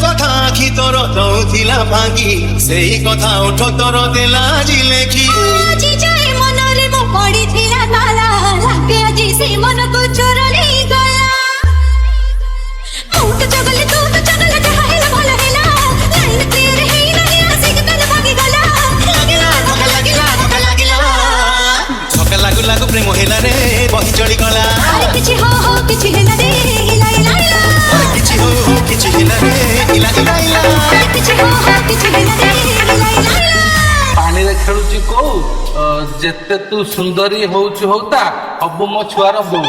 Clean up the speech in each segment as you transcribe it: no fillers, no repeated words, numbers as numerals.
কথা আখি তোর দৌথিলা ভাঙি সেই কথা ওঠ তোর দেলা আজি লেখি আজি যাই মনরে মো পড়িଥିଲା তালা লাগে আজি সেই মনକୁ ଚୋର ନେଇଗଲା ତୁ ତ ଚଗଲେ ଯାହା ହେଲା ଭଲ ହେଲା ଲାଇନ କ୍ଲିୟର ହେଇନାହିଁ ଆସିକି ତୋର ଭାଗିଗଲା ଧକା ଲାଗୁ ଲାଗୁ ପ୍ରେମ ହେଲା ରେ ବହି ଚଳିଗଲା ଆରେ କିଛି ହୋ କିଛି ହେଲା ରେ ହିଲା ହିଲା ହିଲା କିଛି ହଉ ହଉ କିଛି ହେଲା ରେ ଇଲା ଇଲା ଇଲା କିଛି ହୋ କିଛି ହେଲା ରେ ହିଲା ହିଲା ହିଲା ପାଣି ରେ ଖେଳୁଛି କୋଉ ଯେତେ ତୁ ସୁନ୍ଦରୀ ହଉଛୁ ହଉତା ହବୁ ମୋ ଛୁଆର ବୋଉ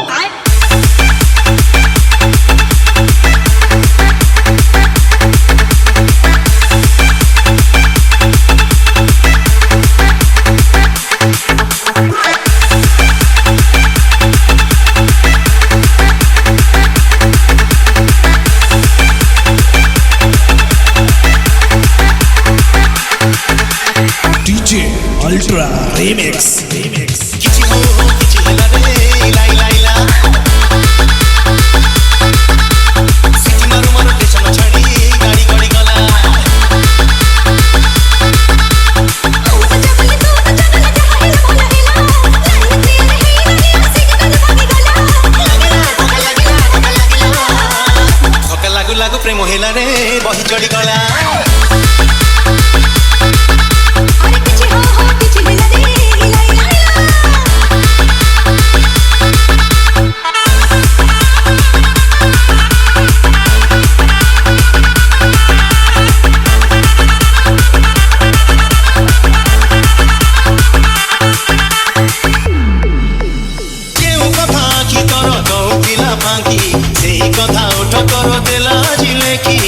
DJ Ultra Remix. କିଛି ହଉ ହଉ କିଛି ହେଲା ରେ ଇଲା ଇଲା ଇଲା ସିଟି ମାରୁ ମାରୁ ଷ୍ଟେସନ ଛାଡ଼ି ଗାଡ଼ି ଗଡ଼ି ଗଲା ଧକା ଲାଗୁ ଲାଗୁ ପ୍ରେମ ହେଲା ରେ ବହି ଚଳିଗଲା সেই কথা ওঠ তোর দেলা আজি লেখি